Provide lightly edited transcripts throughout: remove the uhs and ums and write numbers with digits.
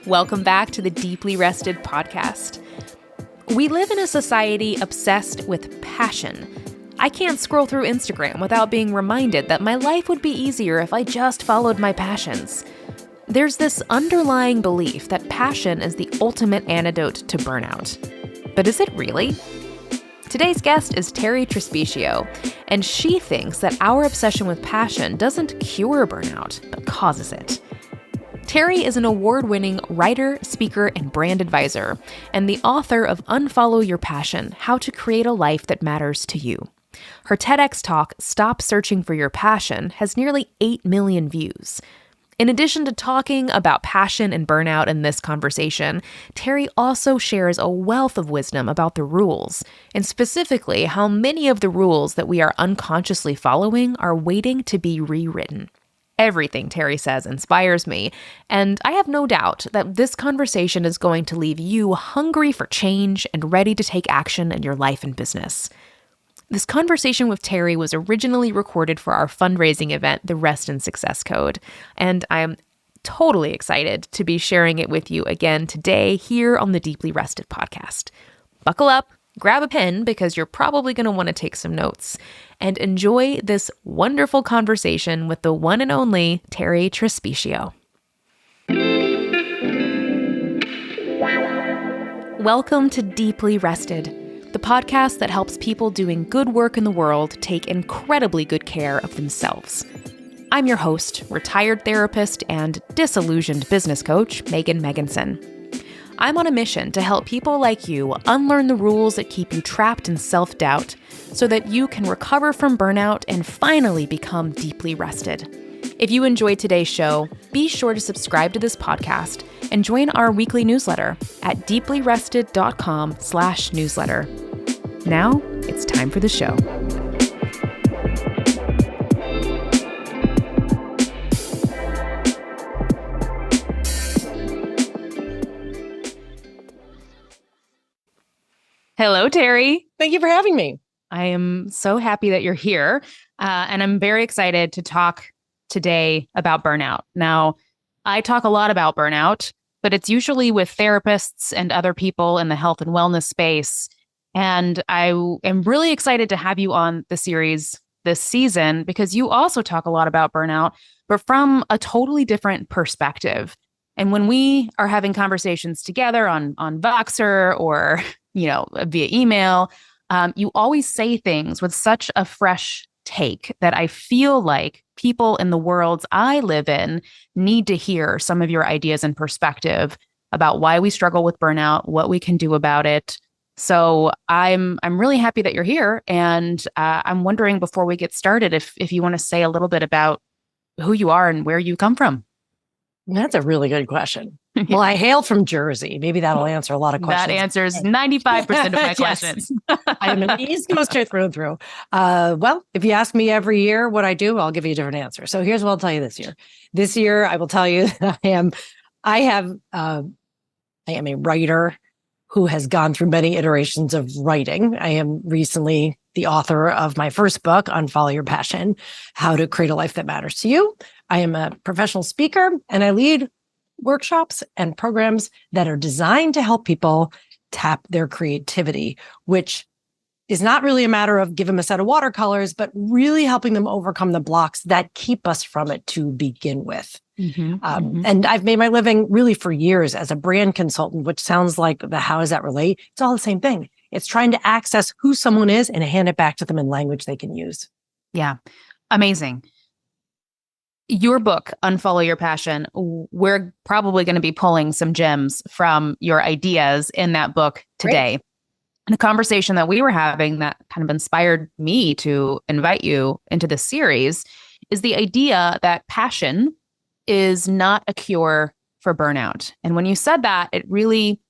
Welcome back to the Deeply Rested podcast. We live in a society obsessed with passion. I can't scroll through Instagram without being reminded that my life would be easier if I just followed my passions. There's this underlying belief that passion is the ultimate antidote to burnout. But is it really? Today's guest is Terri Trespicio, and she thinks that our obsession with passion doesn't cure burnout, but causes it. Terri is an award-winning writer, speaker, and brand advisor, and the author of Unfollow Your Passion, How to Create a Life That Matters to You. Her TEDx talk, Stop Searching for Your Passion, has nearly 8 million views. In addition to talking about passion and burnout in this conversation, Terri also shares a wealth of wisdom about the rules, and specifically how many of the rules that we are unconsciously following are waiting to be rewritten. Everything Terri says inspires me, and I have no doubt that this conversation is going to leave you hungry for change and ready to take action in your life and business. This conversation with Terri was originally recorded for our fundraising event, the Rest and Success Code, and I am totally excited to be sharing it with you again today here on the Deeply Rested podcast. Buckle up, grab a pen because you're probably going to want to take some notes, and enjoy this wonderful conversation with the one and only Terri Trespicio. Welcome to Deeply Rested, the podcast that helps people doing good work in the world take incredibly good care of themselves. I'm your host, retired therapist and disillusioned business coach, Megan Megginson. I'm on a mission to help people like you unlearn the rules that keep you trapped in self-doubt so that you can recover from burnout and finally become deeply rested. If you enjoyed today's show, be sure to subscribe to this podcast and join our weekly newsletter at deeplyrested.com/newsletter. Now, it's time for the show. Hello, Terri. Thank you for having me. I am so happy that you're here, and I'm very excited to talk today about burnout. Now, I talk a lot about burnout, but it's usually with therapists and other people in the health and wellness space. And I am really excited to have you on the series this season because you also talk a lot about burnout, but from a totally different perspective. And when we are having conversations together on Voxer or via email, you always say things with such a fresh take that I feel like people in the worlds I live in need to hear some of your ideas and perspective about why we struggle with burnout, what we can do about it. So I'm really happy that you're here, and I'm wondering before we get started if you want to say a little bit about who you are and where you come from. That's a really good question. Well, I hail from Jersey. Maybe that'll answer a lot of questions. That answers 95% of my questions. I am an East Coaster through and through. Well, if you ask me every year what I do, I'll give you a different answer. So here's what I'll tell you this year. This year, I will tell you that I am a writer who has gone through many iterations of writing. I am recently the author of my first book, Unfollow Your Passion, How to Create a Life That Matters to You. I am a professional speaker, and I lead workshops and programs that are designed to help people tap their creativity, which is not really a matter of give them a set of watercolors, but really helping them overcome the blocks that keep us from it to begin with. And I've made my living really for years as a brand consultant, which sounds like how does that relate? It's all the same thing. It's trying to access who someone is and hand it back to them in language they can use. Yeah. Amazing. Your book, Unfollow Your Passion, we're probably going to be pulling some gems from your ideas in that book today. Great. And the conversation that we were having that kind of inspired me to invite you into this series is the idea that passion is not a cure for burnout. And when you said that, it really,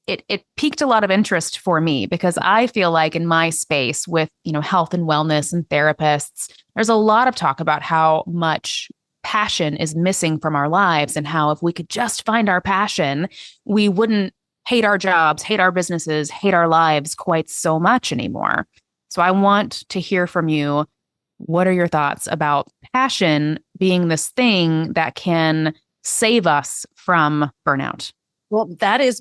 it piqued a lot of interest for me because I feel like in my space with, health and wellness and therapists, there's a lot of talk about how much passion is missing from our lives and how if we could just find our passion, we wouldn't hate our jobs, hate our businesses, hate our lives quite so much anymore. So I want to hear from you. What are your thoughts about passion being this thing that can save us from burnout? Well, that has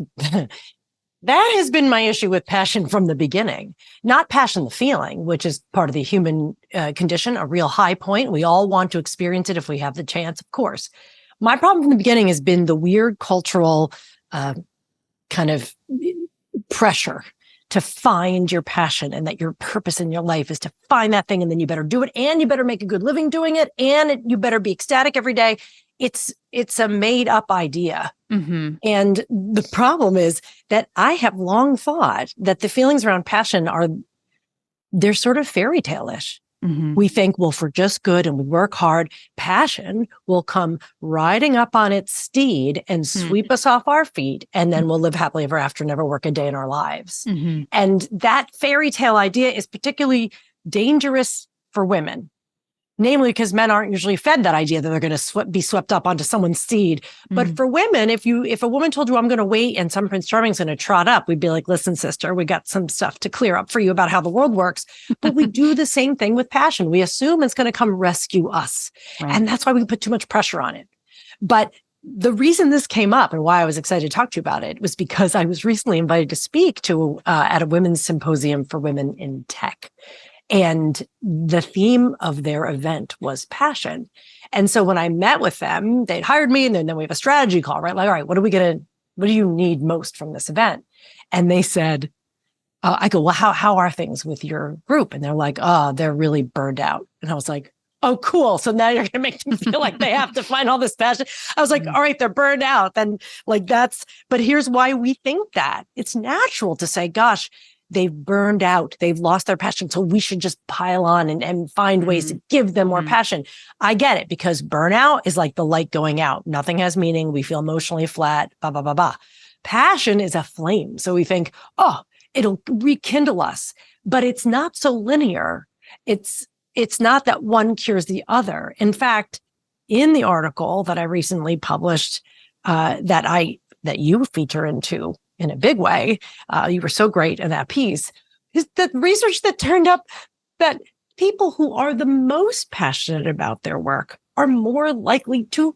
been my issue with passion from the beginning. Not passion, the feeling, which is part of the human condition, a real high point. We all want to experience it if we have the chance, of course. My problem from the beginning has been the weird cultural kind of pressure to find your passion, and that your purpose in your life is to find that thing, and then you better do it, and you better make a good living doing it, and you better be ecstatic every day. It's a made up idea. Mm-hmm. And the problem is that I have long thought that the feelings around passion they're sort of fairy tale-ish. Mm-hmm. We think, well, if we're just good and we work hard, passion will come riding up on its steed and sweep us off our feet. And then we'll live happily ever after, never work a day in our lives. Mm-hmm. And that fairy tale idea is particularly dangerous for women. Namely, because men aren't usually fed that idea that they're going to be swept up onto someone's steed. But for women, if a woman told you, I'm going to wait and some Prince Charming's going to trot up, we'd be like, listen, sister, we got some stuff to clear up for you about how the world works. But we do the same thing with passion. We assume it's going to come rescue us. Right. And that's why we put too much pressure on it. But the reason this came up and why I was excited to talk to you about it was because I was recently invited to speak to at a women's symposium for women in tech. And the theme of their event was passion. And so when I met with them, they'd hired me, and then we have a strategy call, right? Like, all right, what do you need most from this event? And they said, I go, well, how are things with your group? And they're like, oh, they're really burned out. And I was like, oh, cool. So now you're going to make them feel like they have to find all this passion. I was like, all right, they're burned out. Then but here's why we think that. It's natural to say, gosh, they've burned out. They've lost their passion. So we should just pile on and find ways to give them more passion. I get it, because burnout is like the light going out. Nothing has meaning. We feel emotionally flat, blah, blah, blah, blah. Passion is a flame. So we think, oh, it'll rekindle us, but it's not so linear. It's not that one cures the other. In fact, in the article that I recently published, that you feature into in a big way, you were so great in that piece, is the research that turned up that people who are the most passionate about their work are more likely to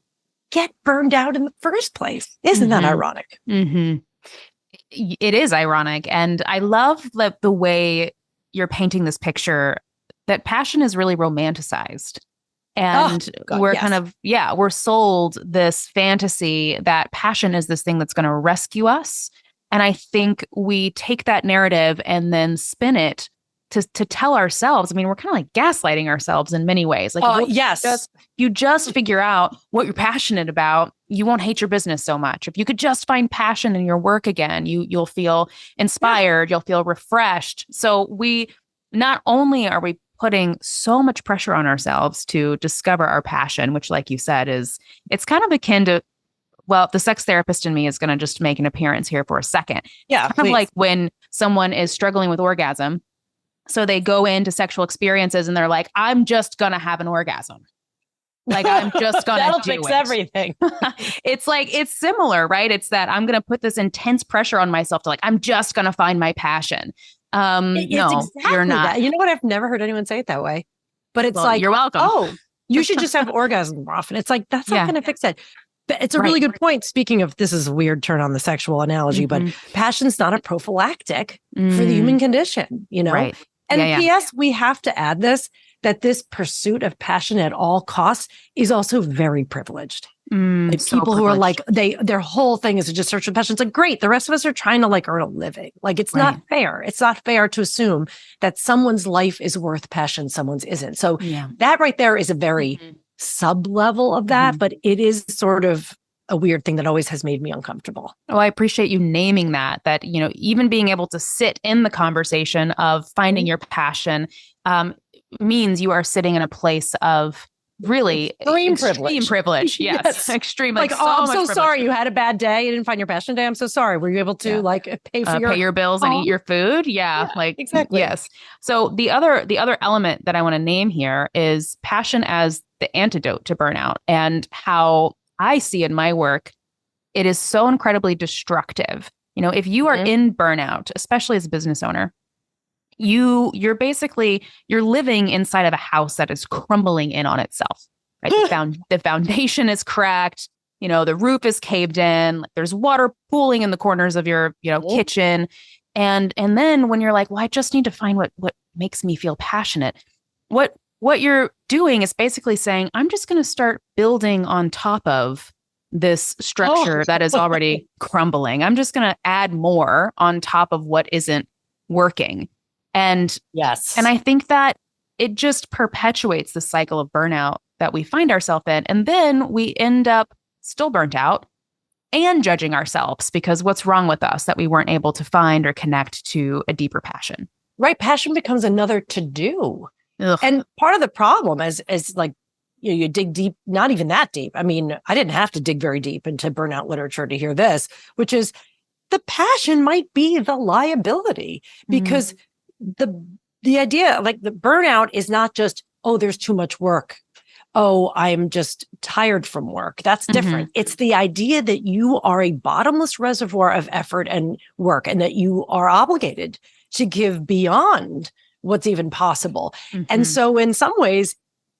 get burned out in the first place. Isn't that ironic? Mm-hmm. It is ironic. And I love the way you're painting this picture that passion is really romanticized. And we're kind of, we're sold this fantasy that passion is this thing that's going to rescue us. And I think we take that narrative and then spin it to tell ourselves. I mean, we're kind of like gaslighting ourselves in many ways. Like, you just figure out what you're passionate about, you won't hate your business so much. If you could just find passion in your work again, you'll feel inspired, you'll feel refreshed. So not only are we putting so much pressure on ourselves to discover our passion, which, like you said, it's kind of akin to, well, the sex therapist in me is going to just make an appearance here for a second. Yeah. It's kind of like when someone is struggling with orgasm. So they go into sexual experiences and they're like, I'm just going to have an orgasm. Like, I'm just going to That'll do fix it. everything. It's like, it's similar, right? It's that I'm going to put this intense pressure on myself to, like, I'm just going to find my passion. No, exactly you're not. That. You know what? I've never heard anyone say it that way, but it's like, you're welcome. Oh, you should just have orgasms more often. It's like, that's not going to fix it. But it's a really good point. Speaking of, this is a weird turn on the sexual analogy, but passion's not a prophylactic for the human condition, you know? Right. And P.S., we have to add that this pursuit of passion at all costs is also very privileged. Like people who are like, their whole thing is to just search for passion. It's like, great. The rest of us are trying to like earn a living. Like, it's not fair. It's not fair to assume that someone's life is worth passion, someone's isn't. So that right there is a very sub level of that, but it is sort of a weird thing that always has made me uncomfortable. Well, I appreciate you naming that, you know, even being able to sit in the conversation of finding your passion means you are sitting in a place of really extreme privilege. Yes. Extreme. Like, I'm so sorry you had a bad day. You didn't find your passion day. I'm so sorry. Were you able to pay your bills and eat your food? Yeah. Like, exactly. Yes. So the other element that I want to name here is passion as the antidote to burnout, and how I see in my work, it is so incredibly destructive. You know, if you are in burnout, especially as a business owner, you're living inside of a house that is crumbling in on itself. Right? The foundation is cracked. the roof is caved in, there's water pooling in the corners of your, kitchen. And then when you're like, well, I just need to find what makes me feel passionate. What you're doing is basically saying, I'm just going to start building on top of this structure that is already crumbling. I'm just going to add more on top of what isn't working. And yes. And I think that it just perpetuates the cycle of burnout that we find ourselves in. And then we end up still burnt out and judging ourselves because what's wrong with us that we weren't able to find or connect to a deeper passion. Right. Passion becomes another to do. Ugh. And part of the problem is like, you dig deep, not even that deep. I mean, I didn't have to dig very deep into burnout literature to hear this, which is the passion might be the liability because the idea, like the burnout is not just, oh, there's too much work. Oh, I'm just tired from work. That's different. It's the idea that you are a bottomless reservoir of effort and work and that you are obligated to give beyond what's even possible. And so in some ways,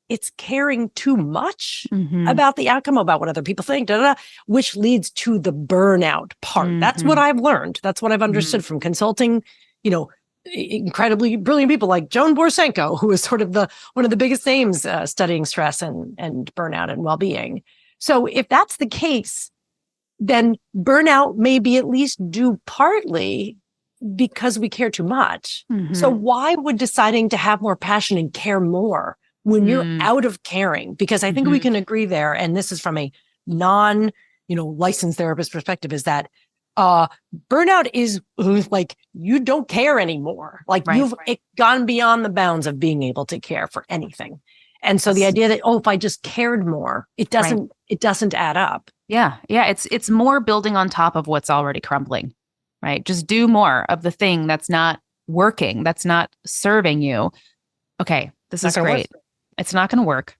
it's caring too much about the outcome, about what other people think, which leads to the burnout part. That's what I've learned. That's what I've understood from consulting, incredibly brilliant people like Joan Borsenko, who is sort of one of the biggest names studying stress and burnout and well-being. So if that's the case, then burnout may be at least due partly because we care too much. So why would deciding to have more passion and care more when you're out of caring? Because I think we can agree there, and this is from a licensed therapist perspective, is that burnout is like you don't care anymore. Like you've gone beyond the bounds of being able to care for anything. And so the idea that, if I just cared more, it doesn't add up. Yeah. It's more building on top of what's already crumbling, right? Just do more of the thing that's not working, that's not serving you. Okay, this is great. It's not going to work.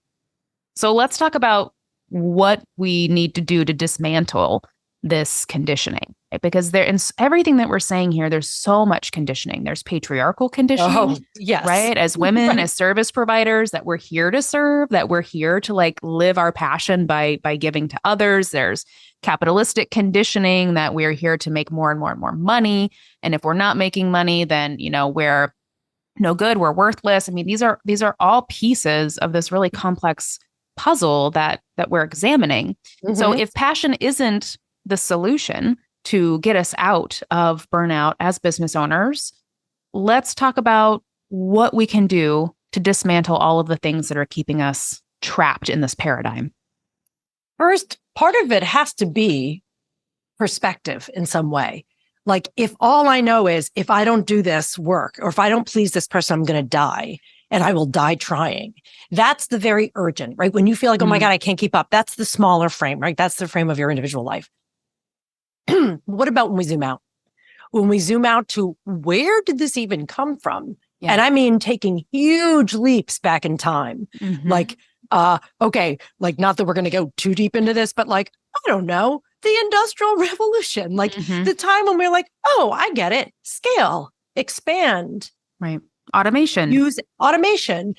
So let's talk about what we need to do to dismantle this conditioning, right? Because in everything that we're saying here, there's so much conditioning. There's patriarchal conditioning, right? As women, as service providers, that we're here to serve, that we're here to live our passion by giving to others. There's capitalistic conditioning that we're here to make more and more and more money. And if we're not making money, then, we're no good, we're worthless. I mean, these are all pieces of this really complex puzzle that we're examining. So if passion isn't the solution to get us out of burnout as business owners, let's talk about what we can do to dismantle all of the things that are keeping us trapped in this paradigm. First, part of it has to be perspective in some way. Like if all I know is if I don't do this work or if I don't please this person, I'm going to die and I will die trying. That's the very urgent, right? When you feel like, oh my God, I can't keep up. That's the smaller frame, right? That's the frame of your individual life. What about when we zoom out? When we zoom out to where did this even come from? Yeah. And I mean, taking huge leaps back in time. Like, okay, like not that we're going to go too deep into this, but I don't know, the Industrial Revolution, the time when we're like, oh, I get it. Scale, expand. Right. Automation. Use automation,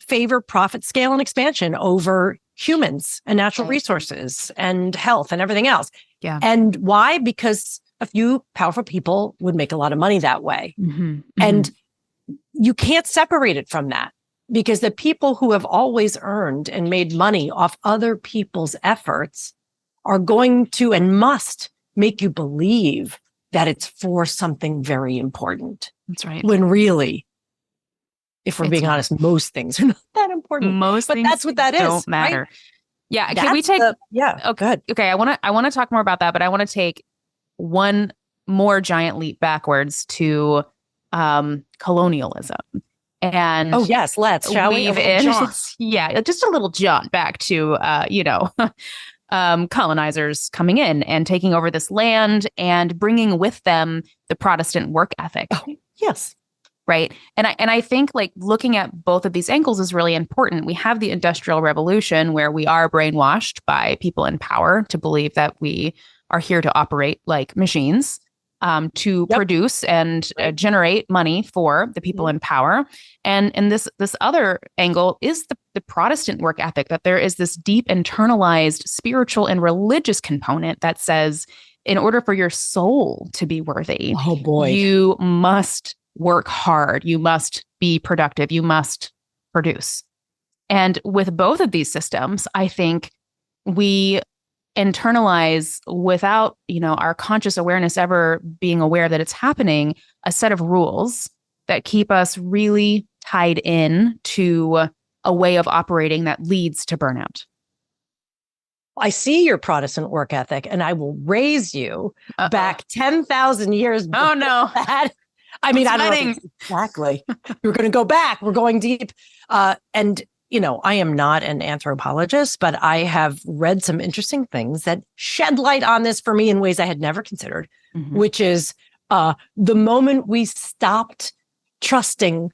favor profit, scale, and expansion over humans and natural resources and health and everything else. Yeah. And why? Because a few powerful people would make a lot of money that way. And you can't separate it from that because the people who have always earned and made money off other people's efforts are going to and must make you believe that it's for something very important. That's right. When really, if we're being honest, most things are not that important. But that's what that is. Don't matter. Right? Yeah. Can we take? Okay. Go ahead. Okay. I want to talk more about that, but I want to take one more giant leap backwards to colonialism. And yes, let's shall we? Yeah, just a little jaunt back to colonizers coming in and taking over this land and bringing with them the Protestant work ethic. Oh, yes. Right. And I think looking at both of these angles is really important. We have the Industrial Revolution where we are brainwashed by people in power to believe that we are here to operate like machines. to produce and generate money for the people in power. And this other angle is the Protestant work ethic, that there is this deep internalized spiritual and religious component that says, in order for your soul to be worthy, you must work hard, you must be productive, you must produce. And with both of these systems, I think we internalize, without, our conscious awareness ever being aware that it's happening, a set of rules that keep us really tied in to a way of operating that leads to burnout. I see your Protestant work ethic, and I will raise you back 10,000 years. Oh, no. That. I mean, I don't know exactly. We're going to go back. We're going deep. And I am not an anthropologist, but I have read some interesting things that shed light on this for me in ways I had never considered, which is the moment we stopped trusting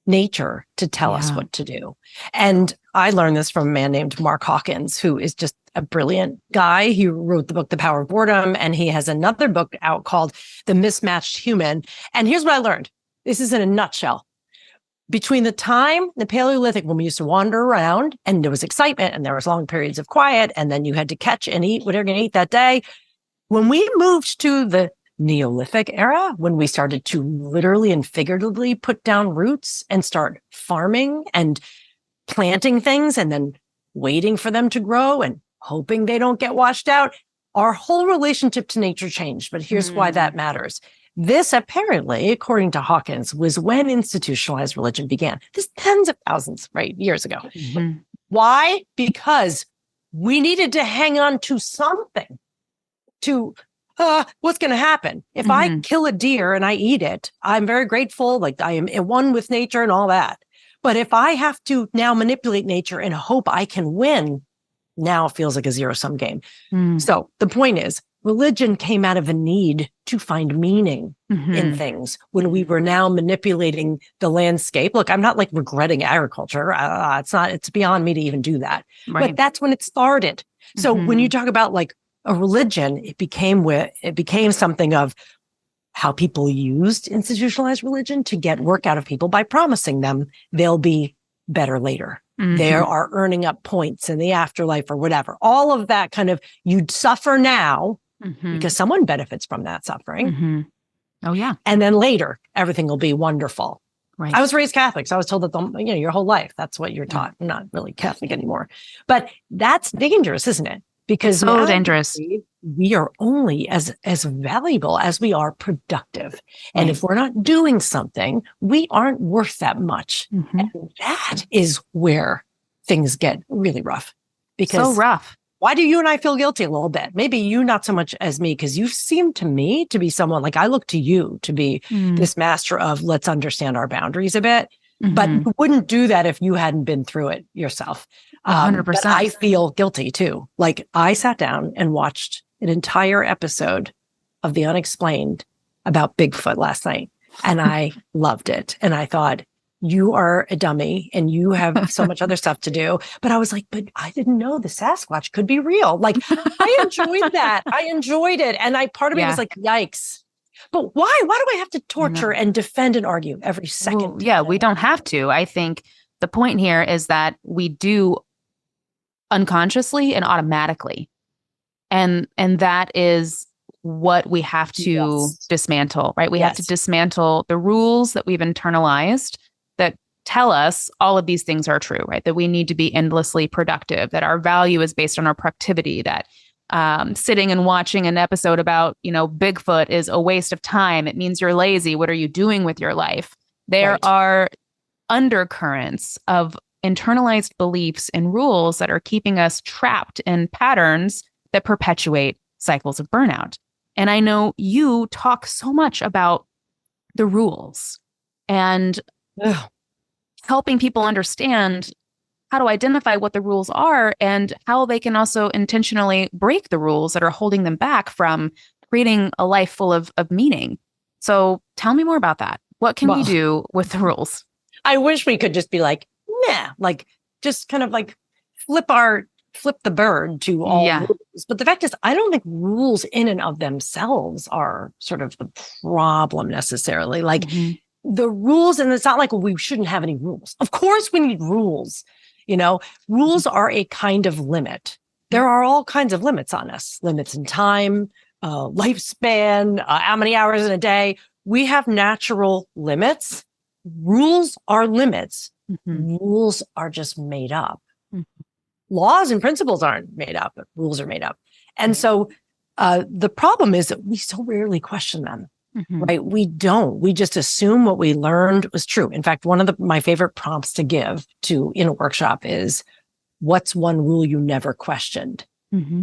nature to tell us what to do. And I learned this from a man named Mark Hawkins, who is just a brilliant guy. He wrote the book, The Power of Boredom, and he has another book out called The Mismatched Human. And here's what I learned. This is in a nutshell. Between the time, the Paleolithic, when we used to wander around and there was excitement and there was long periods of quiet, and then you had to catch and eat whatever you're going to eat that day. When we moved to the Neolithic era, when we started to literally and figuratively put down roots and start farming and planting things and then waiting for them to grow and hoping they don't get washed out, our whole relationship to nature changed. But here's why that matters. This apparently, according to Hawkins, was when institutionalized religion began. This tens of thousands, years ago. Why? Because we needed to hang on to something to what's going to happen. If I kill a deer and I eat it, I'm very grateful. Like, I am in one with nature and all that. But if I have to now manipulate nature and hope I can win, now it feels like a zero-sum game. So the point is, religion came out of a need to find meaning in things when we were now manipulating the landscape. Look, I'm not regretting agriculture. It's beyond me to even do that. But that's when it started. So when you talk about a religion, it became something of how people used institutionalized religion to get work out of people by promising them they'll be better later. They are earning up points in the afterlife or whatever. All of that kind of, you'd suffer now because someone benefits from that suffering. Oh, yeah. And then later, everything will be wonderful. I was raised Catholic, so I was told that your whole life, that's what you're taught. I'm not really Catholic anymore. But that's dangerous, isn't it? Because so dangerous. We are only as valuable as we are productive. And if we're not doing something, we aren't worth that much. And that is where things get really rough. Because so rough. Why do you and I feel guilty a little bit? Maybe you not so much as me, because you seem to me to be someone I look to you to be this master of let's understand our boundaries a bit. But you wouldn't do that if you hadn't been through it yourself. 100%. But I feel guilty too. I sat down and watched an entire episode of The Unexplained about Bigfoot last night, and I loved it. And I thought, you are a dummy and you have so much other stuff to do. But I was like, but I didn't know the Sasquatch could be real. I enjoyed that. I enjoyed it. And part of me was like, yikes. But why? Why do I have to torture and defend and argue every second? Well, we don't have to. I think the point here is that we do unconsciously and automatically. And that is what we have to dismantle, right? We have to dismantle the rules that we've internalized that tell us all of these things are true, right? That we need to be endlessly productive, that our value is based on our productivity, that sitting and watching an episode about, Bigfoot is a waste of time. It means you're lazy. What are you doing with your life? There are undercurrents of internalized beliefs and rules that are keeping us trapped in patterns that perpetuate cycles of burnout. And I know you talk so much about the rules and helping people understand how to identify what the rules are and how they can also intentionally break the rules that are holding them back from creating a life full of meaning. So tell me more about that. What can we do with the rules? I wish we could just be just kind of flip flip the bird to all rules. But the fact is, I don't think rules in and of themselves are sort of the problem necessarily. Like the rules, and it's not like we shouldn't have any rules. Of course we need rules. Rules are a kind of limit. There are all kinds of limits on us, limits in time, lifespan, how many hours in a day. We have natural limits. Rules are limits. Rules are just made up. Laws and principles aren't made up, but rules are made up. And so the problem is that we so rarely question them, right? We don't. We just assume what we learned was true. In fact, one of my favorite prompts to give in a workshop is, what's one rule you never questioned?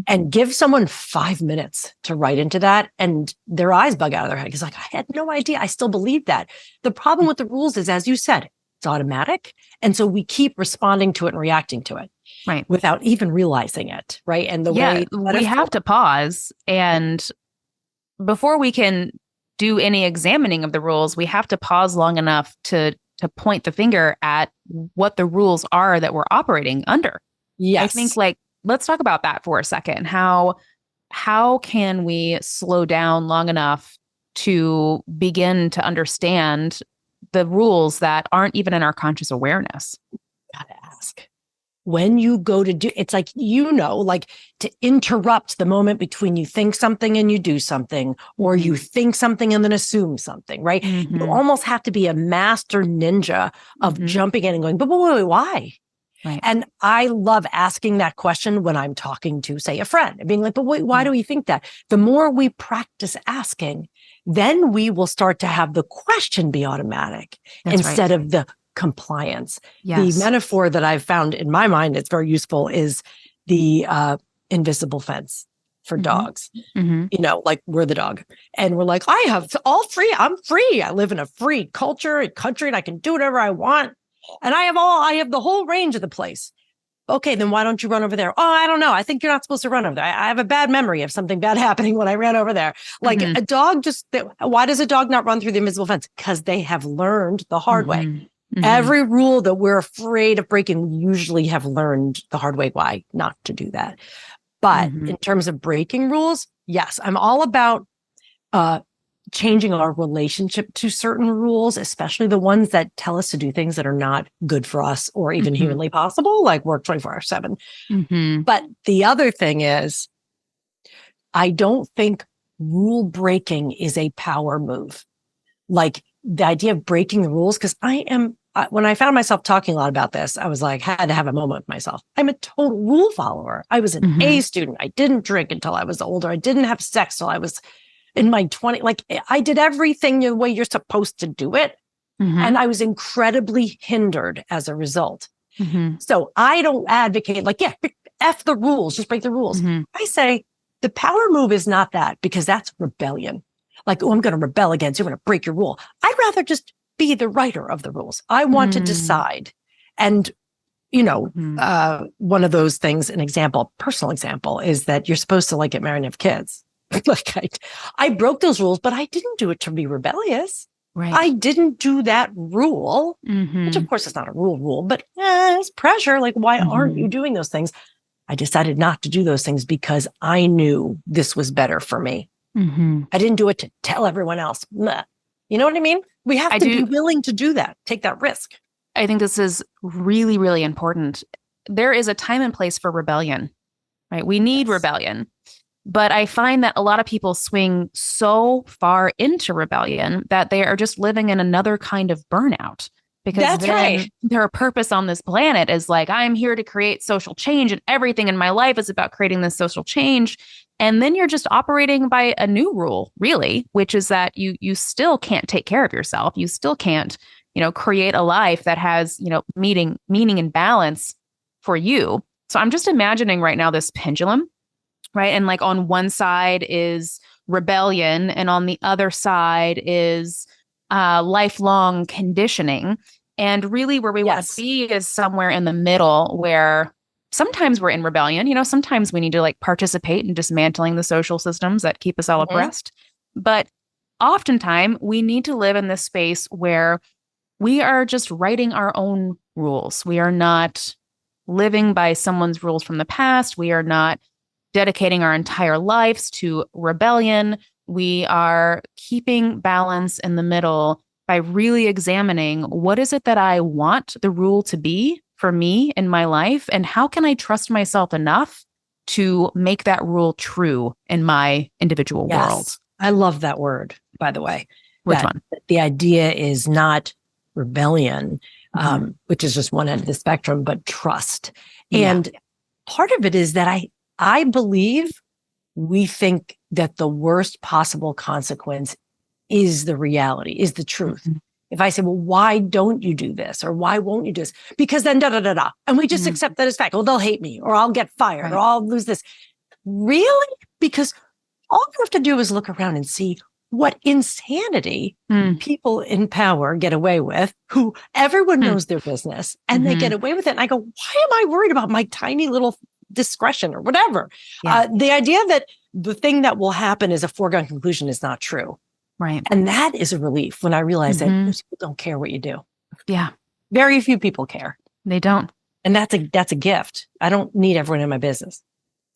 And give someone 5 minutes to write into that, and their eyes bug out of their head. Because like, I had no idea. I still believe that. The problem with the rules is, as you said, it's automatic. And so we keep responding to it and reacting to it. Right. Without even realizing it. Right. And the way we have to pause. And before we can do any examining of the rules, we have to pause long enough to point the finger at what the rules are that we're operating under. Yes. I think let's talk about that for a second. How can we slow down long enough to begin to understand the rules that aren't even in our conscious awareness? Gotta ask. When you go to do, it's like, to interrupt the moment between you think something and you do something, or you think something and then assume something, right? You almost have to be a master ninja of jumping in and going, but wait, why? Right. And I love asking that question when I'm talking to, say, a friend, and being like, but wait, why do we think that? The more we practice asking, then we will start to have the question be automatic instead of the compliance. Yes. The metaphor that I've found in my mind that's very useful is the invisible fence for dogs. Like we're the dog and we're like, I have all free. I'm free. I live in a free culture and country, and I can do whatever I want. And I have the whole range of the place. Okay, then why don't you run over there? Oh, I don't know. I think you're not supposed to run over there. I have a bad memory of something bad happening when I ran over there. Like a dog why does a dog not run through the invisible fence? Because they have learned the hard way. Every rule that we're afraid of breaking, we usually have learned the hard way why not to do that. But in terms of breaking rules, yes, I'm all about changing our relationship to certain rules, especially the ones that tell us to do things that are not good for us or even humanly possible, like work 24/7. But the other thing is, I don't think rule breaking is a power move. Like the idea of breaking the rules, because when I found myself talking a lot about this, I was like, had to have a moment with myself. I'm a total rule follower. I was an A student. I didn't drink until I was older. I didn't have sex till I was in my 20s. Like I did everything the way you're supposed to do it. And I was incredibly hindered as a result. So I don't advocate F the rules, just break the rules. I say the power move is not that, because that's rebellion. Like, I'm going to rebel against you. I'm going to break your rule. I'd rather just be the writer of the rules. I want to decide. And, one of those things, personal example, is that you're supposed to get married and have kids. I broke those rules, but I didn't do it to be rebellious. Right. I didn't do that rule, which of course is not a rule, but it's pressure. Like, why aren't you doing those things? I decided not to do those things because I knew this was better for me. I didn't do it to tell everyone else. You know what I mean? We have to be willing to do that, take that risk. I think this is really, really important. There is a time and place for rebellion, right? We need rebellion. But I find that a lot of people swing so far into rebellion that they are just living in another kind of burnout. Because their purpose on this planet is I'm here to create social change, and everything in my life is about creating this social change. And then you're just operating by a new rule, really, which is that you still can't take care of yourself. You still can't, create a life that has, meaning and balance for you. So I'm just imagining right now this pendulum, right? And on one side is rebellion, and on the other side is lifelong conditioning. And really where we want to be is somewhere in the middle, where sometimes we're in rebellion. Sometimes we need to participate in dismantling the social systems that keep us all oppressed. But oftentimes we need to live in this space where we are just writing our own rules. We are not living by someone's rules from the past. We are not dedicating our entire lives to rebellion. We are keeping balance in the middle by really examining what is it that I want the rule to be for me in my life, and how can I trust myself enough to make that rule true in my individual world. I love that word, by the way. Which one? The idea is not rebellion, which is just one end of the spectrum, but trust. And part of it is that I believe we think that the worst possible consequence is the reality, is the truth. If I say, well, why don't you do this? Or why won't you do this? Because then da-da-da-da. And we just accept that as fact. Well, they'll hate me, or I'll get fired, or I'll lose this. Really? Because all you have to do is look around and see what insanity people in power get away with, who everyone knows their business, and they get away with it. And I go, why am I worried about my tiny little discretion or whatever? The idea that the thing that will happen is a foregone conclusion is not true. Right. And that is a relief when I realize that most people don't care what you do. Yeah. Very few people care. They don't. And that's a gift. I don't need everyone in my business.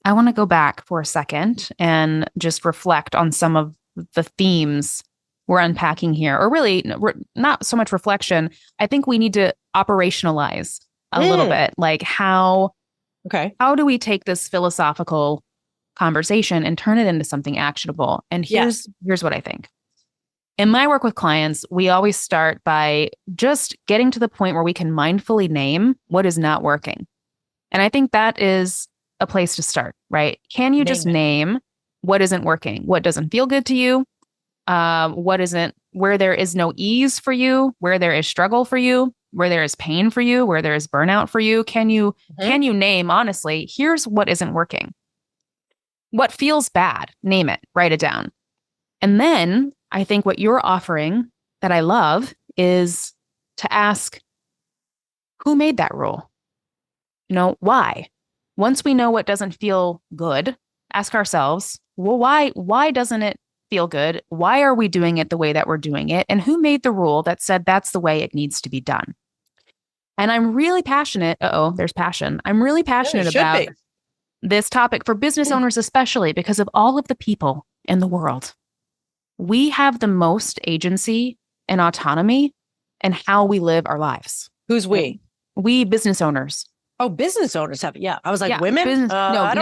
I want to go back for a second and just reflect on some of the themes we're unpacking here, or really not so much reflection. I think we need to operationalize a little bit, like how do we take this philosophical conversation and turn it into something actionable? And here's what I think. In my work with clients, we always start by just getting to the point where we can mindfully name what is not working. And I think that is a place to start, right? Can you just name what isn't working? What doesn't feel good to you? Where there is no ease for you, where there is struggle for you, where there is pain for you, where there is burnout for you? Can you name, honestly, here's what isn't working? What feels bad? Name it, write it down. And then I think what you're offering that I love is to ask, who made that rule? Why? Once we know what doesn't feel good, ask ourselves, well, why doesn't it feel good? Why are we doing it the way that we're doing it? And who made the rule that said that's the way it needs to be done? And I'm really passionate. There's passion. I'm really passionate about this topic for business owners, especially because of all of the people in the world. We have the most agency and autonomy in how we live our lives. Who's we? We business owners. Oh, business owners have it. Yeah. I was like, women? No.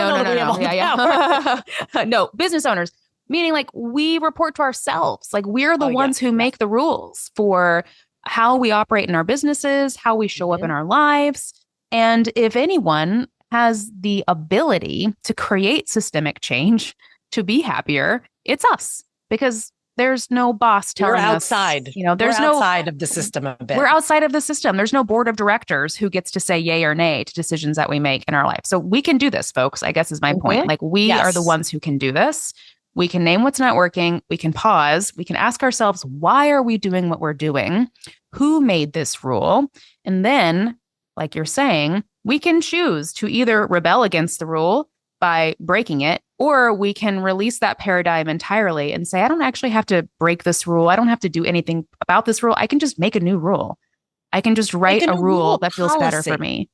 No, business owners, meaning like we report to ourselves. Like we're the ones who make the rules for how we operate in our businesses, how we show up in our lives. And if anyone has the ability to create systemic change, to be happier, it's us. Because there's no boss telling us. We're outside of the system a bit. We're outside of the system. There's no board of directors who gets to say yay or nay to decisions that we make in our life. So we can do this, folks, I guess is my point. Like we are the ones who can do this. We can name what's not working. We can pause. We can ask ourselves, why are we doing what we're doing? Who made this rule? And then, like you're saying, we can choose to either rebel against the rule by breaking it, or we can release that paradigm entirely and say, I don't actually have to break this rule. I don't have to do anything about this rule. I can just make a new rule. I can just write a rule that feels better for me.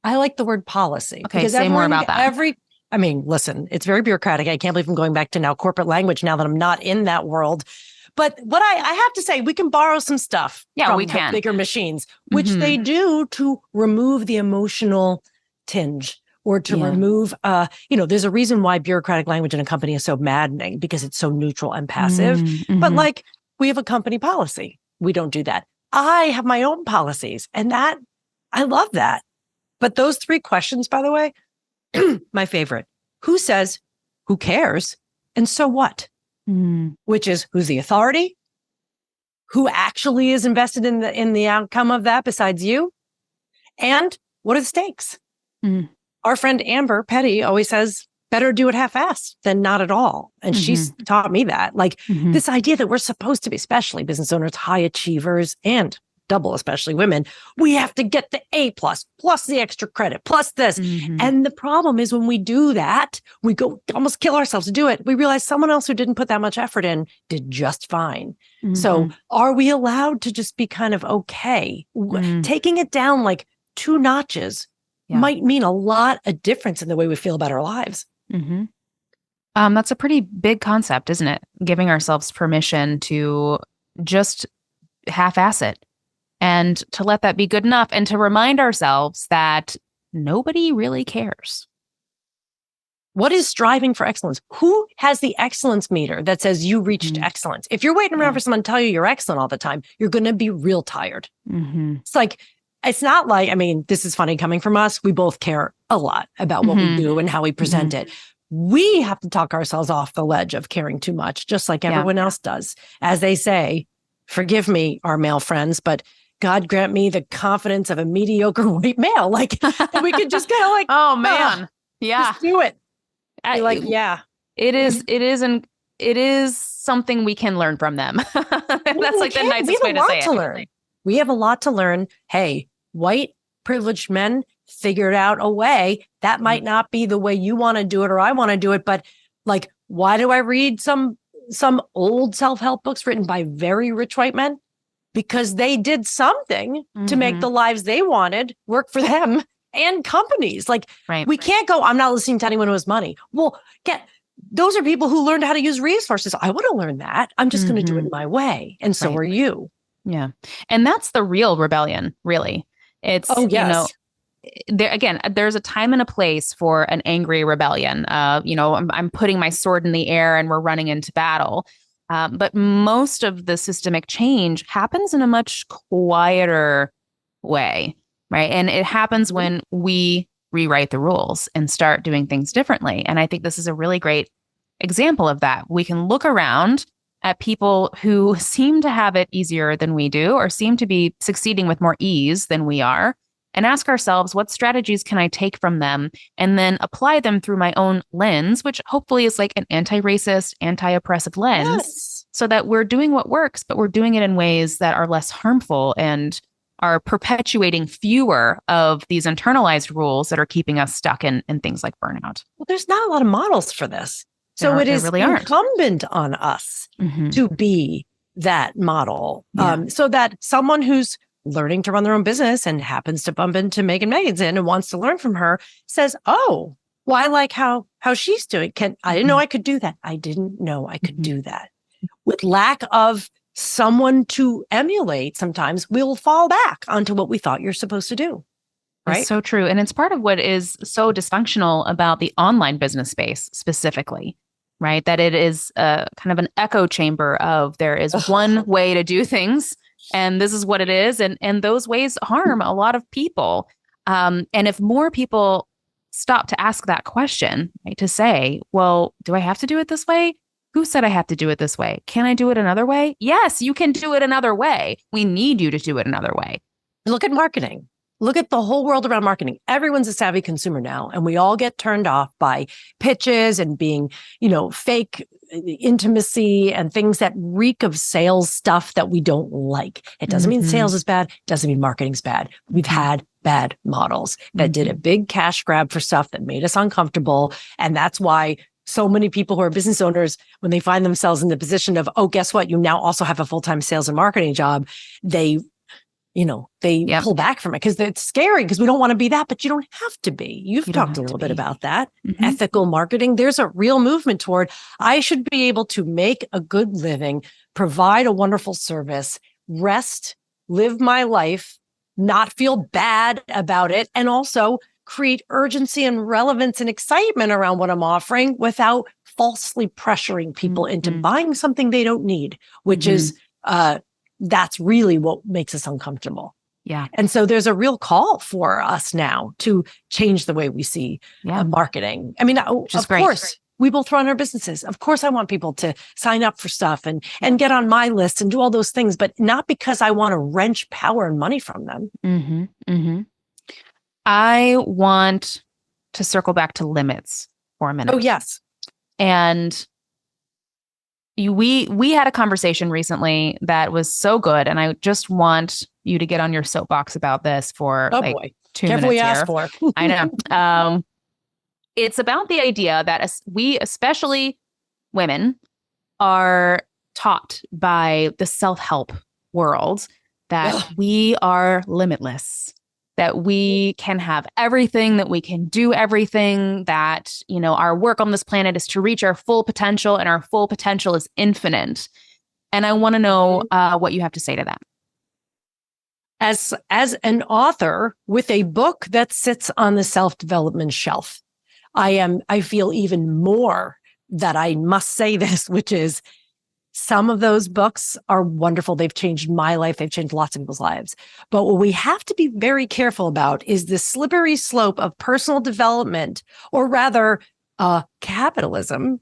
I like the word policy. Okay, say more about that. Listen, it's very bureaucratic. I can't believe I'm going back to now corporate language now that I'm not in that world. But what I have to say, we can borrow some stuff from we can. Bigger machines, which they do to remove the emotional tinge. Or to remove, there's a reason why bureaucratic language in a company is so maddening, because it's so neutral and passive. But like, we have a company policy. We don't do that. I have my own policies, and I love that. But those three questions, by the way, my favorite. Who says, who cares, and so what? Which is, who's the authority? Who actually is invested in the outcome of that besides you? And what are the stakes? Our friend Amber Petty always says, better do it half-assed than not at all. And she's taught me that. Like this idea that we're supposed to be, especially business owners, high achievers, and double, especially women, we have to get the A plus the extra credit, plus this. And the problem is when we do that, we go almost kill ourselves to do it. We realize someone else who didn't put that much effort in did just fine. So are we allowed to just be kind of okay? Taking it down like 2 notches might mean a lot of difference in the way we feel about our lives. Mm-hmm. That's a pretty big concept, isn't it? Giving ourselves permission to just half-ass it and to let that be good enough and to remind ourselves that nobody really cares. What is striving for excellence? Who has the excellence meter that says you reached excellence? If you're waiting around for someone to tell you you're excellent all the time, you're going to be real tired. It's not like, I mean, this is funny coming from us. We both care a lot about what we do and how we present it. We have to talk ourselves off the ledge of caring too much, just like everyone else does. As they say, forgive me, our male friends, but God grant me the confidence of a mediocre white male. Like we could just kind of like, oh man, just do it. It is something we can learn from them. That's like the nicest way to say it. We have a lot to learn. Hey, white privileged men figured out a way that might not be the way you want to do it or I want to do it. But like, why do I read some old self-help books written by very rich white men? Because they did something to make the lives they wanted work for them and companies. Like we can't go, I'm not listening to anyone who has money. Well, those are people who learned how to use resources. I want to learn that. I'm just going to do it my way. And so are you. Yeah. And that's the real rebellion, really. It's, there's a time and a place for an angry rebellion. I'm putting my sword in the air and we're running into battle. But most of the systemic change happens in a much quieter way, right? And it happens when we rewrite the rules and start doing things differently. And I think this is a really great example of that. We can look around at people who seem to have it easier than we do, or seem to be succeeding with more ease than we are, and ask ourselves, what strategies can I take from them and then apply them through my own lens, which hopefully is like an anti-racist, anti-oppressive lens, so that we're doing what works, but we're doing it in ways that are less harmful and are perpetuating fewer of these internalized rules that are keeping us stuck in things like burnout. Well, there's not a lot of models for this. So it is really incumbent on us to be that model. So that someone who's learning to run their own business and happens to bump into Megan Magazine and wants to learn from her says, oh, well, I like how she's doing. I didn't know I could do that. I didn't know I could do that. With lack of someone to emulate, sometimes we'll fall back onto what we thought you're supposed to do. Right? It's so true. And it's part of what is so dysfunctional about the online business space specifically, right? That it is kind of an echo chamber of there is one way to do things and this is what it is. And those ways harm a lot of people. And if more people stop to ask that question, right, to say, well, do I have to do it this way? Who said I have to do it this way? Can I do it another way? Yes, you can do it another way. We need you to do it another way. Look at marketing. Look at the whole world around marketing. Everyone's a savvy consumer now, and we all get turned off by pitches and being, fake intimacy and things that reek of sales stuff that we don't like. It doesn't mean sales is bad. It doesn't mean marketing's bad. We've had bad models that did a big cash grab for stuff that made us uncomfortable. And that's why so many people who are business owners, when they find themselves in the position of, oh, guess what? You now also have a full-time sales and marketing job. They pull back from it because it's scary because we don't want to be that, but you don't have to be. You've talked a little bit about that. Ethical marketing. There's a real movement toward, I should be able to make a good living, provide a wonderful service, rest, live my life, not feel bad about it, and also create urgency and relevance and excitement around what I'm offering without falsely pressuring people into buying something they don't need, which is, that's really what makes us uncomfortable. Yeah. And so there's a real call for us now to change the way we see marketing. I mean, of course, we both run our businesses. Of course, I want people to sign up for stuff and get on my list and do all those things, but not because I want to wrench power and money from them. I want to circle back to limits for a minute. Oh, yes. And we had a conversation recently that was so good, and I just want you to get on your soapbox about this for 2 minutes we here. ask for. I know. It's about the idea that we, especially women, are taught by the self-help world that we are limitless that we can have everything, that we can do everything, that, our work on this planet is to reach our full potential, and our full potential is infinite. And I want to know what you have to say to that. As an author with a book that sits on the self-development shelf, I feel even more that I must say this, which is some of those books are wonderful. They've changed my life. They've changed lots of people's lives. But what we have to be very careful about is the slippery slope of personal development, or rather, capitalism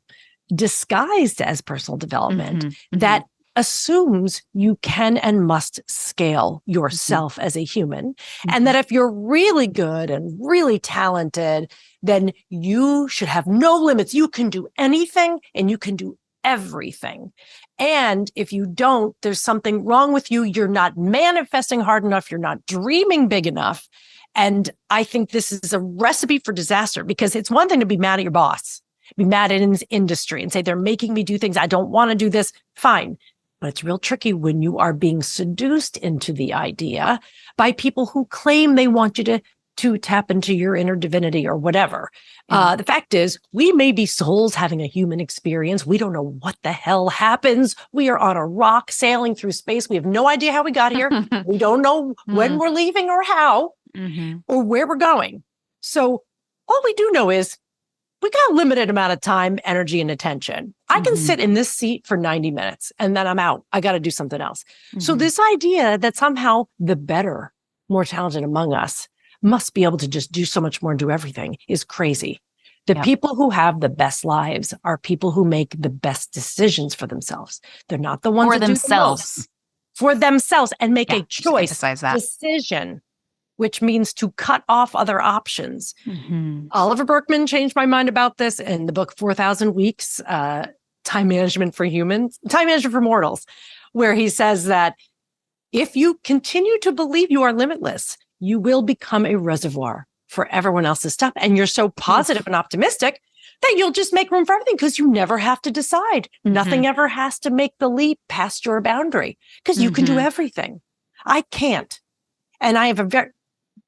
disguised as personal development, that assumes you can and must scale yourself as a human. And that if you're really good and really talented, then you should have no limits. You can do anything and you can do everything. And if you don't, there's something wrong with you. You're not manifesting hard enough. You're not dreaming big enough. And I think this is a recipe for disaster, because it's one thing to be mad at your boss, be mad at his industry and say, they're making me do things I don't want to do this. Fine. But it's real tricky when you are being seduced into the idea by people who claim they want you to tap into your inner divinity or whatever. The fact is, we may be souls having a human experience. We don't know what the hell happens. We are on a rock sailing through space. We have no idea how we got here. We don't know when we're leaving or how or where we're going. So all we do know is we got a limited amount of time, energy, and attention. I can sit in this seat for 90 minutes and then I'm out. I got to do something else. So this idea that somehow the better, more talented among us must be able to just do so much more and do everything is crazy. The people who have the best lives are people who make the best decisions for themselves. They're not the ones for that themselves. Do the most. For themselves, and make a choice, that decision, which means to cut off other options. Oliver Berkman changed my mind about this in the book 4,000 Weeks, Time Management for Humans, Time Management for Mortals, where he says that if you continue to believe you are limitless, you will become a reservoir for everyone else's stuff. And you're so positive and optimistic that you'll just make room for everything, because you never have to decide. Nothing ever has to make the leap past your boundary, because you can do everything. I can't. And I have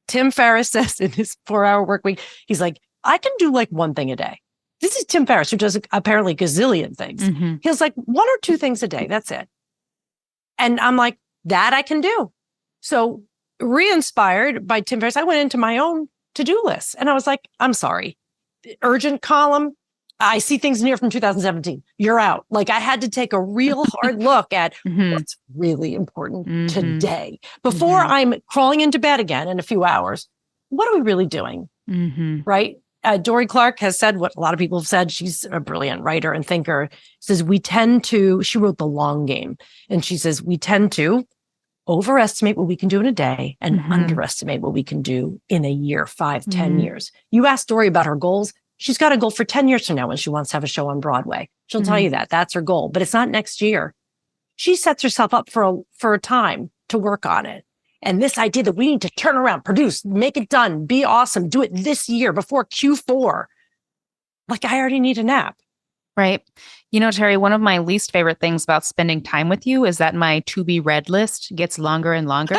Tim Ferriss says in his 4-hour work week, he's like, I can do like one thing a day. This is Tim Ferriss, who does apparently gazillion things. He's like 1 or 2 things a day. That's it. And I'm like, that I can do. So re-inspired by Tim Ferriss, I went into my own to-do list and I was like, I'm sorry. Urgent column. I see things in here from 2017. You're out. Like, I had to take a real hard look at what's really important today before I'm crawling into bed again in a few hours. What are we really doing? Right? Dory Clark has said what a lot of people have said. She's a brilliant writer and thinker. Says she wrote The Long Game. And she says, we tend to overestimate what we can do in a day and underestimate what we can do in a year, 5, 10 years. You asked Dory about her goals. She's got a goal for 10 years from now when she wants to have a show on Broadway. She'll tell you that. That's her goal, but it's not next year. She sets herself up for a time to work on it. And this idea that we need to turn around, produce, make it done, be awesome, do it this year before Q4. Like, I already need a nap. Right. Terri, one of my least favorite things about spending time with you is that my to be read list gets longer and longer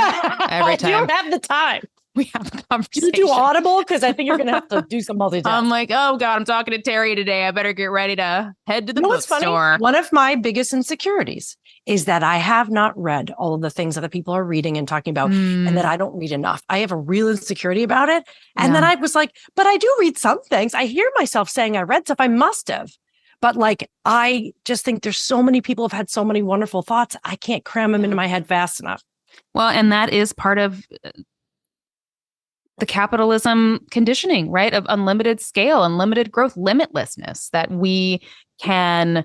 every time. You don't have the time. We have a conversation. Do you do Audible? Because I think you're going to have to do some multitasking. I'm like, oh God, I'm talking to Terri today. I better get ready to head to the bookstore. One of my biggest insecurities is that I have not read all of the things that the people are reading and talking about, and that I don't read enough. I have a real insecurity about it. And then I was like, but I do read some things. I hear myself saying I read stuff. I must have. But like, I just think there's so many people have had so many wonderful thoughts. I can't cram them into my head fast enough. Well, and that is part of the capitalism conditioning, right? Of unlimited scale, unlimited growth, limitlessness, that we can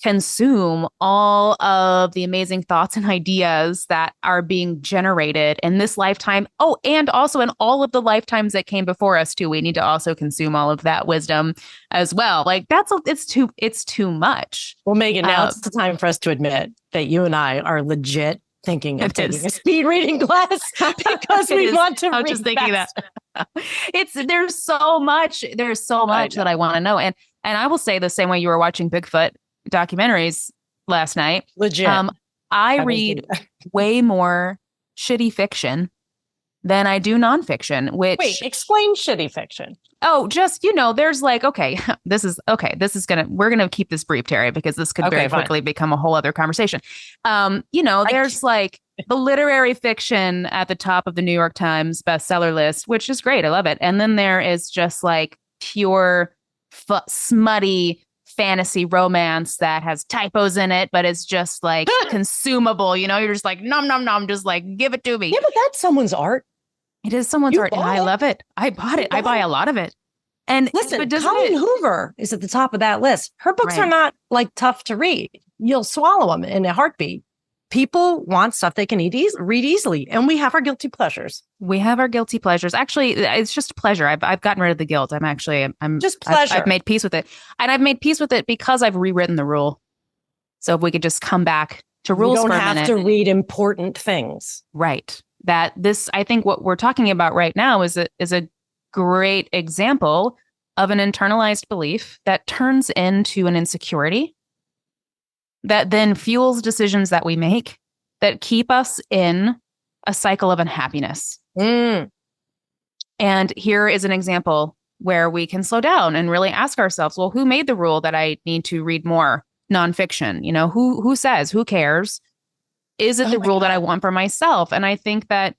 consume all of the amazing thoughts and ideas that are being generated in this lifetime. Oh, and also in all of the lifetimes that came before us too. We need to also consume all of that wisdom as well. Like, it's too much. Well, Megan, now it's the time for us to admit that you and I are legit thinking of taking a speed reading class because we want to read. I'm just thinking that there's so much that I want to know. And I will say the same way you were watching Bigfoot documentaries last night. Legit. I read way more shitty fiction Then I do nonfiction, which... Wait, explain shitty fiction. Oh, just, there's like, okay, we're going to keep this brief, Terri, because this could very quickly become a whole other conversation. There's like the literary fiction at the top of the New York Times bestseller list, which is great. I love it. And then there is just like pure smutty fantasy romance that has typos in it, but it's just like consumable. You're just like, nom, nom, nom, just like, give it to me. Yeah, but that's someone's art. It is someone's art, and I love it. I bought it. I buy a lot of it. And listen, Colleen Hoover is at the top of that list. Her books are not like tough to read. You'll swallow them in a heartbeat. People want stuff they can read easily, and we have our guilty pleasures. Actually, it's just a pleasure. I've gotten rid of the guilt. I'm just pleasure. I've made peace with it, and I've made peace with it because I've rewritten the rule. So if we could just come back to rules for a minute. You don't have to read important things, right? I think what we're talking about right now is a great example of an internalized belief that turns into an insecurity that then fuels decisions that we make that keep us in a cycle of unhappiness. And here is an example where we can slow down and really ask ourselves, well, who made the rule that I need to read more nonfiction? Who says, who cares? Is it the rule that I want for myself? And I think that,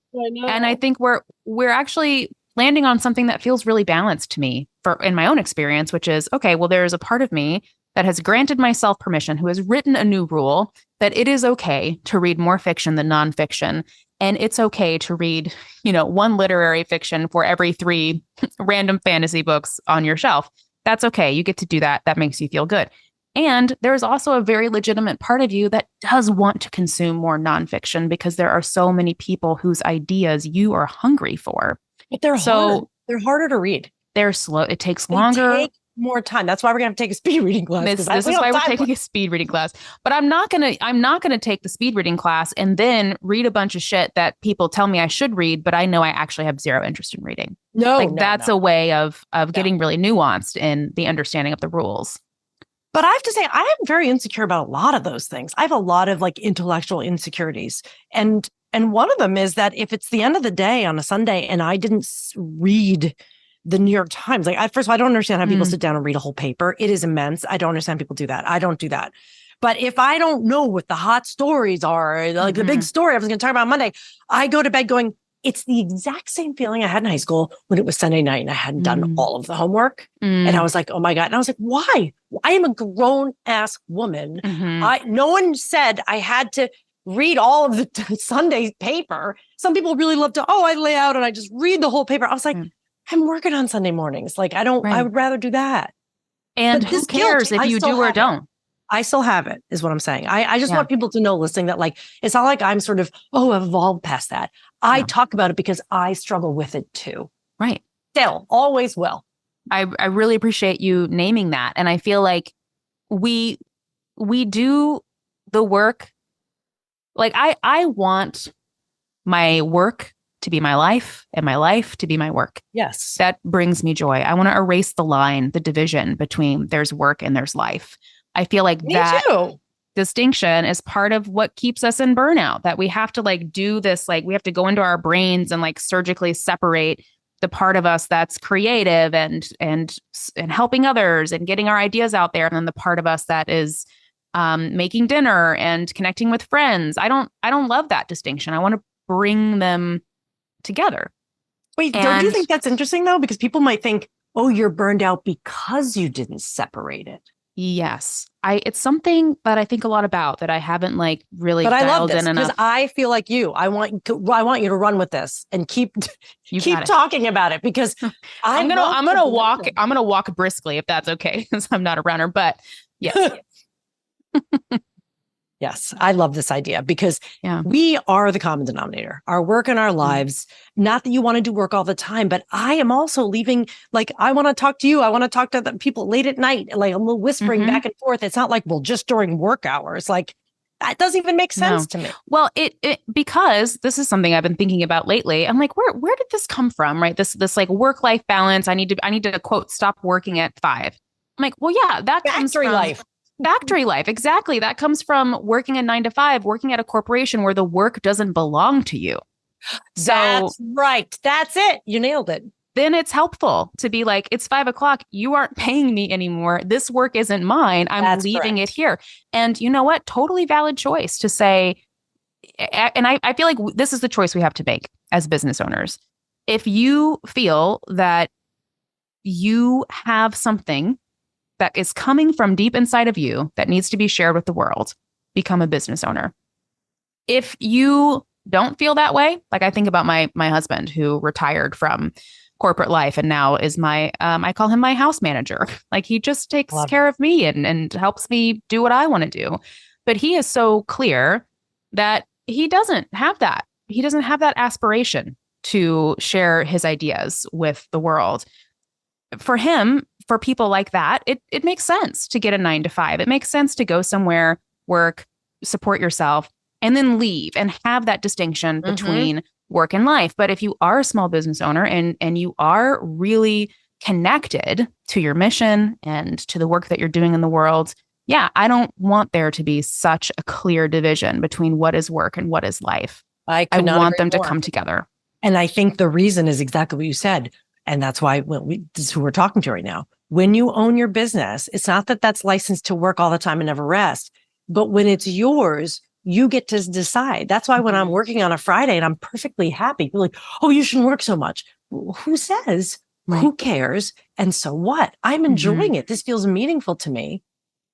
we're actually landing on something that feels really balanced to me in my own experience, which is, okay, well, there is a part of me that has granted myself permission, who has written a new rule that it is okay to read more fiction than nonfiction. And it's okay to read, one literary fiction for every 3 random fantasy books on your shelf. That's okay. You get to do that. That makes you feel good. And there's also a very legitimate part of you that does want to consume more nonfiction because there are so many people whose ideas you are hungry for. But they're hard. They're harder to read. They're slow. It takes longer. Take more time. That's why we're going to take a speed reading class. This is why we're taking a speed reading class. But I'm not going to take the speed reading class and then read a bunch of shit that people tell me I should read, but I know I actually have zero interest in reading. That's a way of getting really nuanced in the understanding of the rules. But I have to say, I am very insecure about a lot of those things. I have a lot of like intellectual insecurities. And one of them is that if it's the end of the day on a Sunday and I didn't read the New York Times, first of all, I don't understand how people sit down and read a whole paper. It is immense. I don't understand people do that. I don't do that. But if I don't know what the hot stories are, like the big story I was going to talk about Monday, I go to bed going, it's the exact same feeling I had in high school when it was Sunday night and I hadn't done all of the homework. And I was like, oh my God. And I was like, why? I am a grown ass woman. No one said I had to read all of the Sunday paper. Some people really love to, I lay out and I just read the whole paper. I was like, I'm working on Sunday mornings. Like, I would rather do that. And who cares if you do or don't? I still have it, is what I'm saying. I just want people to know listening that it's not like I'm sort of, I've evolved past that. I talk about it because I struggle with it too. Right. Still, always will. I really appreciate you naming that. And I feel like we do the work. Like I want my work to be my life and my life to be my work. Yes. That brings me joy. I want to erase the line, the division between there's work and there's life. I feel like that distinction is part of what keeps us in burnout, that we have to do this, we have to go into our brains and surgically separate the part of us that's creative and helping others and getting our ideas out there. And then the part of us that is making dinner and connecting with friends. I don't love that distinction. I want to bring them together. Wait, don't you think that's interesting though? Because people might think, you're burned out because you didn't separate it. Yes. It's something that I think a lot about that I haven't really dialed in enough. But I love this because I feel like you. I want you to run with this and keep talking about it because I'm gonna walk briskly if that's okay because I'm not a runner. But yes. Yes, I love this idea because we are the common denominator, our work and our lives. Not that you want to do work all the time, but I am also leaving, I want to talk to you. I want to talk to the people late at night, a little whispering back and forth. It's not just during work hours. That doesn't even make sense to me. Well, it because this is something I've been thinking about lately. I'm like, where did this come from? Right. This work-life balance. I need to quote, stop working at 5. I'm like, well, yeah, that comes from factory life. Exactly. That comes from working a 9 to 5, working at a corporation where the work doesn't belong to you. So that's right. That's it. You nailed it. Then it's helpful to be like, it's 5 o'clock. You aren't paying me anymore. This work isn't mine. I'm leaving it here. And you know what? Totally valid choice to say, and I feel like this is the choice we have to make as business owners. If you feel that you have something that is coming from deep inside of you that needs to be shared with the world, become a business owner. If you don't feel that way, like I think about my husband who retired from corporate life and now is my I call him my house manager. Like he just takes care of me and helps me do what I want to do. But he is so clear that he doesn't have that. He doesn't have that aspiration to share his ideas with the world. For him, for people like that, it makes sense to get a 9 to 5. It makes sense to go somewhere, work, support yourself, and then leave and have that distinction between work and life. But if you are a small business owner and you are really connected to your mission and to the work that you're doing in the world, yeah, I don't want there to be such a clear division between what is work and what is life. I want them to come together. And I think the reason is exactly what you said. And that's why this is who we're talking to right now. When you own your business, it's not that that's licensed to work all the time and never rest. But when it's yours, you get to decide. That's why when I'm working on a Friday and I'm perfectly happy, you're like, oh, you shouldn't work so much. Who says? Right. Who cares? And so what? I'm enjoying it. This feels meaningful to me.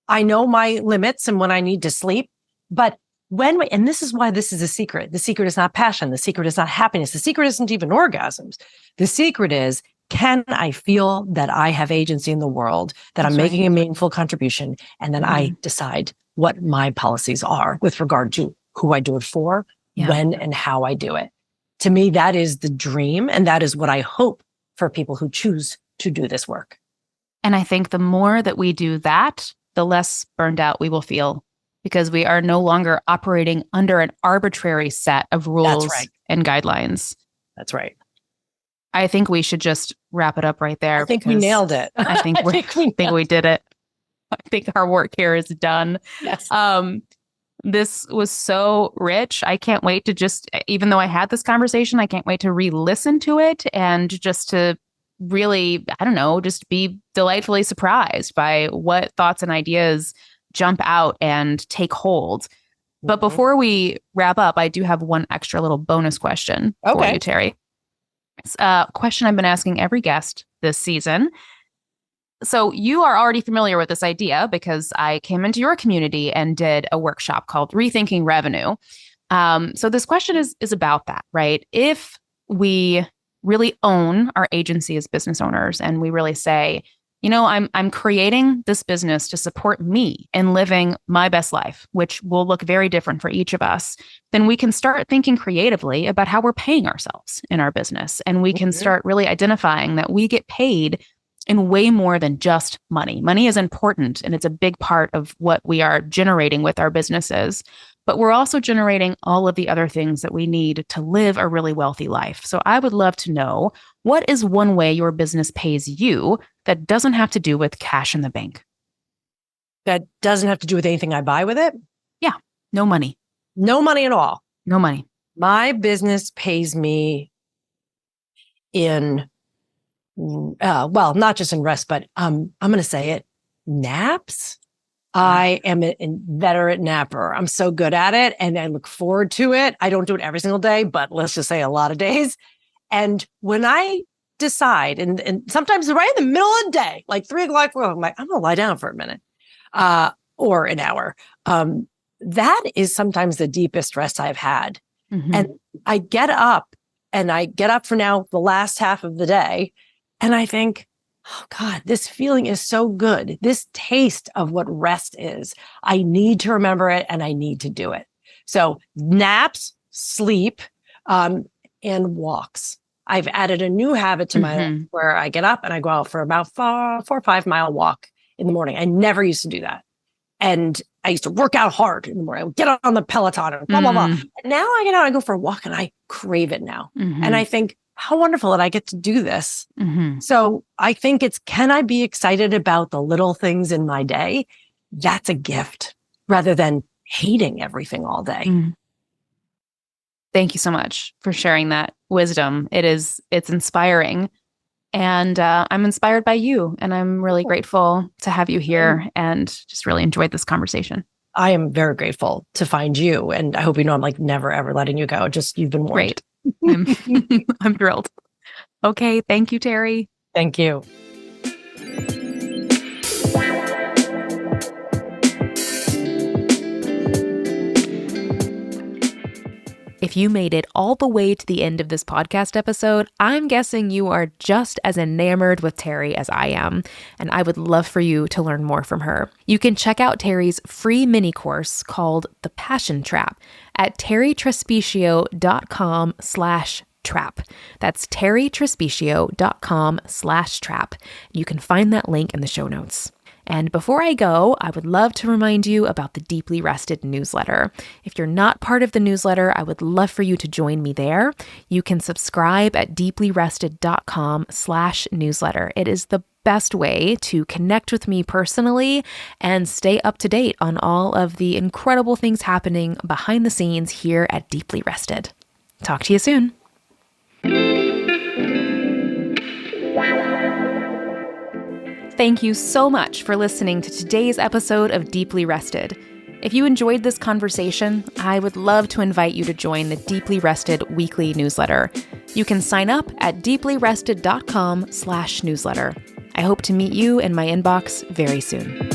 I know my limits and when I need to sleep. But and this is why this is a secret. The secret is not passion. The secret is not happiness. The secret isn't even orgasms. The secret is, can I feel that I have agency in the world, that I'm making a meaningful contribution, and then I decide what my policies are with regard to who I do it for, when and how I do it. To me, that is the dream. And that is what I hope for people who choose to do this work. And I think the more that we do that, the less burned out we will feel, because we are no longer operating under an arbitrary set of rules and guidelines. That's right. I think we should just wrap it up right there. I think we nailed it. I think we did it. I think our work here is done. Yes. This was so rich. I can't wait to even though I had this conversation, I can't wait to re-listen to it and just to really, I don't know, just be delightfully surprised by what thoughts and ideas jump out and take hold. But before we wrap up, I do have one extra little bonus question for you, Terri. It's a question I've been asking every guest this season. So you are already familiar with this idea because I came into your community and did a workshop called Rethinking Revenue. So this question is about that, right? If we really own our agency as business owners and we really say, you know, I'm creating this business to support me in living my best life, which will look very different for each of us, then we can start thinking creatively about how we're paying ourselves in our business. And we can start really identifying that we get paid in way more than just money. Money is important and it's a big part of what we are generating with our businesses. But we're also generating all of the other things that we need to live a really wealthy life. So I would love to know, what is one way your business pays you that doesn't have to do with cash in the bank? That doesn't have to do with anything I buy with it? Yeah. No money. No money at all. No money. My business pays me in, well, not just in rest, but I'm going to say it, naps. I am a inveterate napper. I'm so good at it and I look forward to it. I don't do it every single day, but let's just say a lot of days. And when I decide, and sometimes right in the middle of the day, like 3 o'clock, I'm like, I'm going to lie down for a minute or an hour. That is sometimes the deepest rest I've had. And I get up for now the last half of the day and I think, oh God, this feeling is so good. This taste of what rest is. I need to remember it and I need to do it. So naps, sleep, and walks. I've added a new habit to my life where I get up and I go out for about 4 or 5 mile walk in the morning. I never used to do that. And I used to work out hard in the morning. I would get on the Peloton and blah, blah, blah. And now I get out and I go for a walk and I crave it now. And I think, how wonderful that I get to do this. So I think can I be excited about the little things in my day? That's a gift rather than hating everything all day. Thank you so much for sharing that wisdom. It's inspiring. And I'm inspired by you. And I'm really grateful to have you here and just really enjoyed this conversation. I am very grateful to find you. And I hope you know I'm like never, ever letting you go. Just you've been warned. Great. I'm thrilled. Okay. Thank you, Terri. Thank you. If you made it all the way to the end of this podcast episode, I'm guessing you are just as enamored with Terri as I am, and I would love for you to learn more from her. You can check out Terri's free mini course called The Passion Trap at territrespicio.com/trap. That's territrespicio.com/trap. You can find that link in the show notes. And before I go, I would love to remind you about the Deeply Rested newsletter. If you're not part of the newsletter, I would love for you to join me there. You can subscribe at deeplyrested.com/newsletter. It is the best way to connect with me personally and stay up to date on all of the incredible things happening behind the scenes here at Deeply Rested. Talk to you soon. Thank you so much for listening to today's episode of Deeply Rested. If you enjoyed this conversation, I would love to invite you to join the Deeply Rested weekly newsletter. You can sign up at deeplyrested.com/newsletter. I hope to meet you in my inbox very soon.